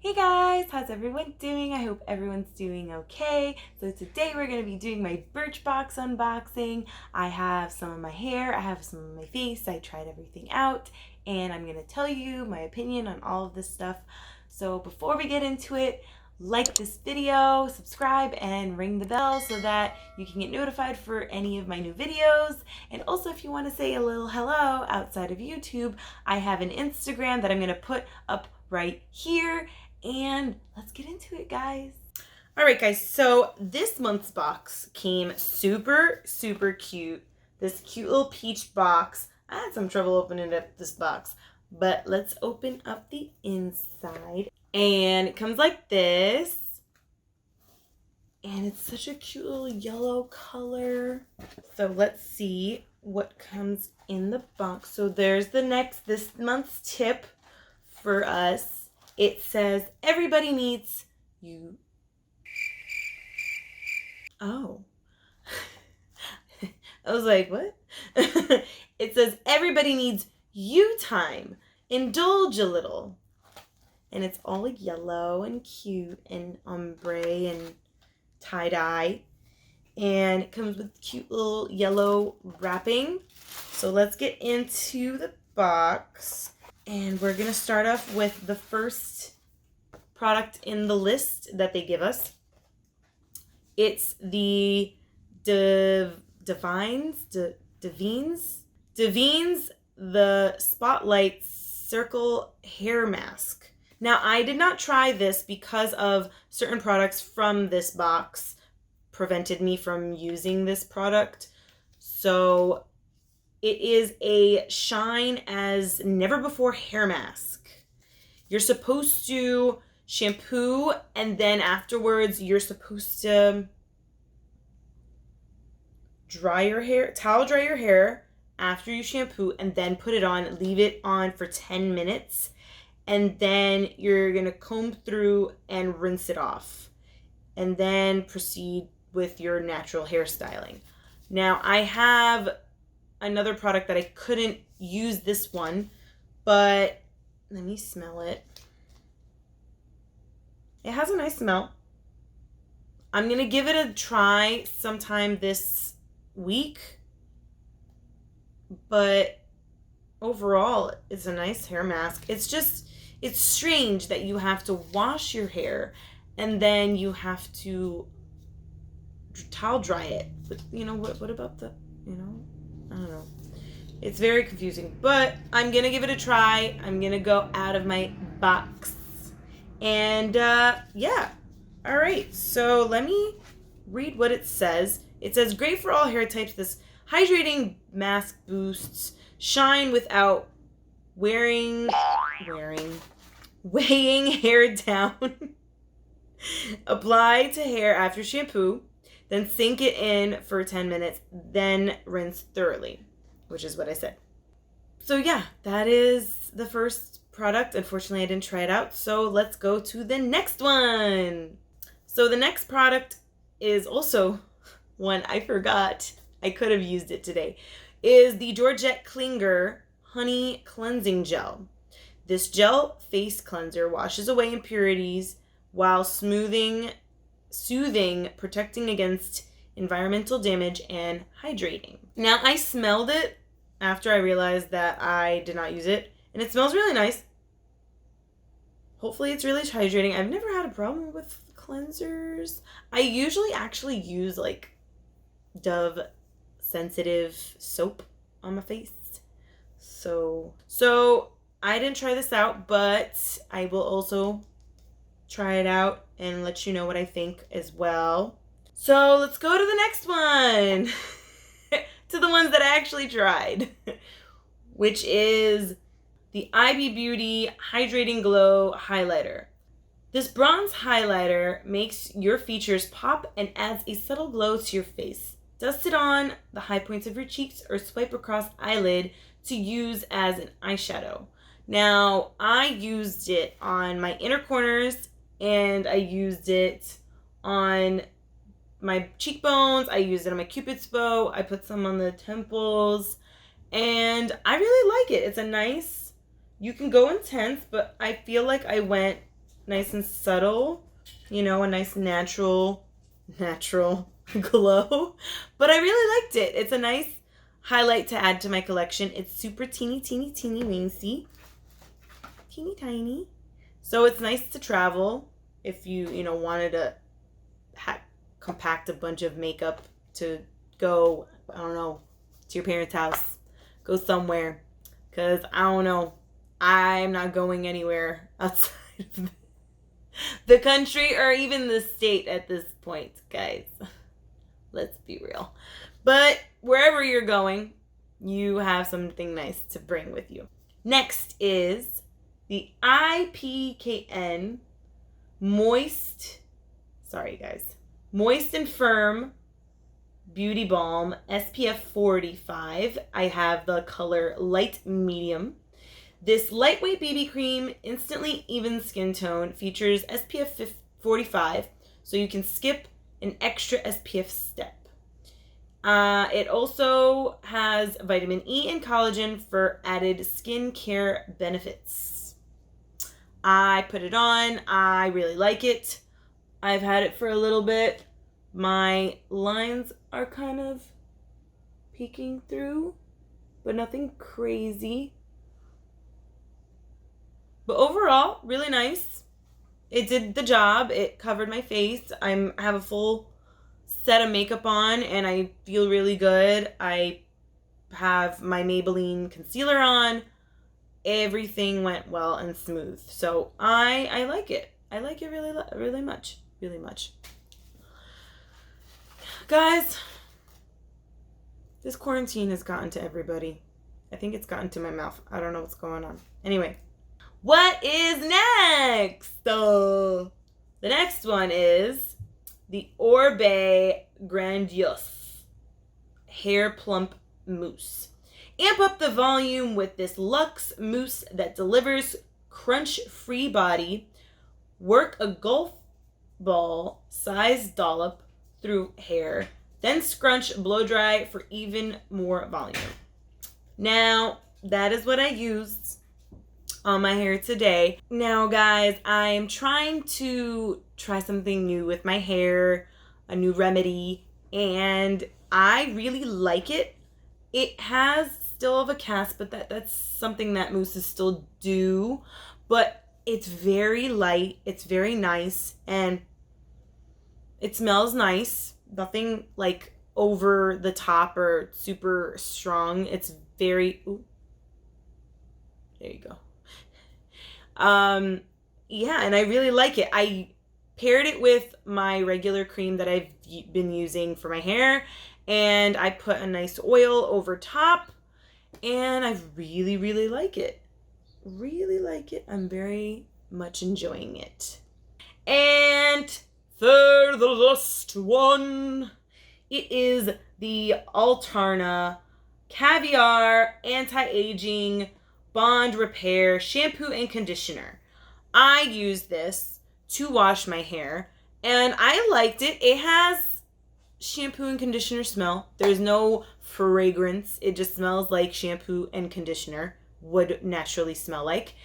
Hey guys, how's everyone doing? I hope everyone's doing okay. So today we're going to be doing my Birchbox unboxing. I have some of my hair, I have some of my face, I tried everything out, and I'm going to tell you my opinion on all of this stuff. So before we get into it, like this video, subscribe, and ring the bell so that you can get notified for any of my new videos. And also if you want to say a little hello outside of YouTube, I have an Instagram that I'm going to put up right here. And let's get into it, guys. All right, guys, so this month's box came super cute. This cute little peach box. I had some trouble opening up this box, but let's open up the inside. And it comes like this. And it's such a cute little yellow color. So let's see what comes in the box. So there's this month's tip for us. It says, everybody needs you. Oh. I was like, what? It says, everybody needs you time. Indulge a little. And it's all yellow and cute and ombre and tie-dye. And it comes with cute little yellow wrapping. So let's get into the box. And we're going to start off with the first product in the list that they give us. It's the Devines, the Spotlight Circle Hair Mask. Now, I did not try this because of certain products from this box prevented me from using this product. So it is a shine as never before hair mask. You're supposed to shampoo and then afterwards you're supposed to towel dry your hair after you shampoo and then put it on, leave it on for 10 minutes. And then you're going to comb through and rinse it off. And then proceed with your natural hairstyling. Now, I have another product that I couldn't use this one, but let me smell it. It has a nice smell. I'm going to give it a try sometime this week, but overall, it's a nice hair mask. It's strange that you have to wash your hair and then you have to towel dry it. But, what about the, I don't know. It's very confusing, but I'm going to give it a try. I'm going to go out of my box. And, yeah. All right. So let me read what it says. It says, great for all hair types. This hydrating mask boosts shine without weighing hair down. Apply to hair after shampoo. Then sink it in for 10 minutes, then rinse thoroughly, which is what I said. So yeah, that is the first product. Unfortunately, I didn't try it out, so let's go to the next one. So the next product is also one I forgot. I could have used it today. Is the Georgette Klinger Honey Cleansing Gel. This gel face cleanser washes away impurities while soothing, protecting against environmental damage, and hydrating. Now, I smelled it after I realized that I did not use it, and it smells really nice. Hopefully, it's really hydrating. I've never had a problem with cleansers. I usually actually use like Dove sensitive soap on my face. So I didn't try this out, but I will also try it out and let you know what I think as well. So let's go to the next one. To the ones that I actually tried. Which is the IB Beauty Hydrating Glow Highlighter. This bronze highlighter makes your features pop and adds a subtle glow to your face. Dust it on the high points of your cheeks or swipe across eyelid to use as an eyeshadow. Now, I used it on my inner corners and I used it on my cheekbones. I used it on my Cupid's bow. I put some on the temples. And I really like it. It's a nice, you can go intense, but I feel like I went nice and subtle, you know, a nice natural glow. But I really liked it. It's a nice highlight to add to my collection. It's super teeny weensy. Teeny tiny. So it's nice to travel if you know, wanted to compact a bunch of makeup to go, I don't know, to your parents' house. Go somewhere. Because, I don't know, I'm not going anywhere outside of the country or even the state at this point, guys. Let's be real. But wherever you're going, you have something nice to bring with you. Next is the IPKN Moist and Firm Beauty Balm SPF 45. I have the color light medium. This lightweight BB cream instantly evens skin tone, features SPF 45, so you can skip an extra SPF step. It also has vitamin E and collagen for added skincare benefits. I put it on. I really like it. I've had it for a little bit. My lines are kind of peeking through, but nothing crazy. But overall, really nice. It did the job. It covered my face. I have a full set of makeup on, and I feel really good. I have my Maybelline concealer on. Everything went well and smooth. So I like it. I like it really much. Really much. Guys, this quarantine has gotten to everybody. I think it's gotten to my mouth. I don't know what's going on. Anyway, what is next? So, the next one is the Orbe Grandiose Hair Plump Mousse. Amp up the volume with this luxe mousse that delivers crunch-free body. Work a golf ball size dollop through hair, then scrunch, blow dry for even more volume. Now, that is what I used on my hair today. Now, guys, I'm trying to try something new with my hair, a new remedy, and I really like it. It has still of a cast, but that's something that mousses still do, but it's very light, it's very nice, and it smells nice. Nothing like over the top or super strong. It's very, ooh, there you go. Yeah, and I really like it. I paired it with my regular cream that I've been using for my hair, and I put a nice oil over top, and I really like it. Really like it. I'm very much enjoying it. And for the last one, it is the Alterna Caviar Anti-Aging Bond Repair Shampoo and Conditioner. I use this to wash my hair, and I liked it. It has shampoo and conditioner smell. There's no fragrance. It just smells like shampoo and conditioner would naturally smell like.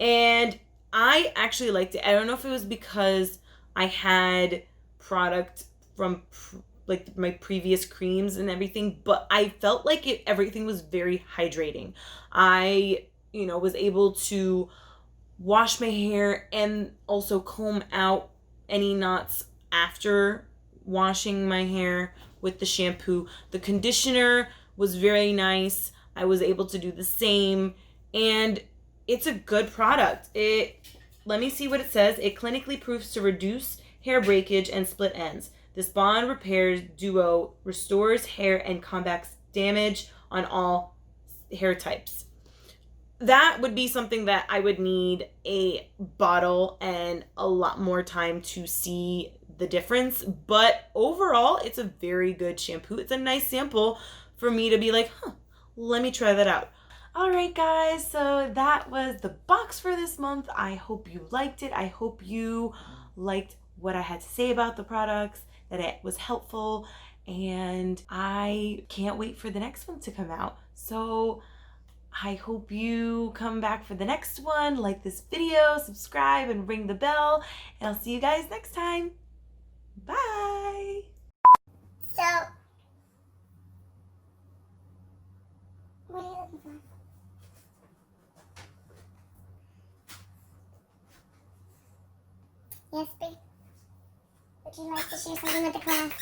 And I actually liked it. I don't know if it was because I had product from like my previous creams and everything, but I felt like everything was very hydrating. I, was able to wash my hair and also comb out any knots after washing my hair with the shampoo. The conditioner was very nice. I was able to do the same, and it's a good product. Let me see what it says. It clinically proves to reduce hair breakage and split ends. This bond repairs duo restores hair and combats damage on all hair types. That would be something that I would need a bottle and a lot more time to see the difference. But overall, it's a very good shampoo. It's a nice sample for me to be like, let me try that out. All right, guys, so that was the box for this month. I hope you liked it. I hope you liked what I had to say about the products, that it was helpful, and I can't wait for the next one to come out. So I hope you come back for the next one. Like this video, subscribe, and ring the bell. And I'll see you guys next time. Bye. So, what are you looking for? Yes, babe? Would you like to share something with the class?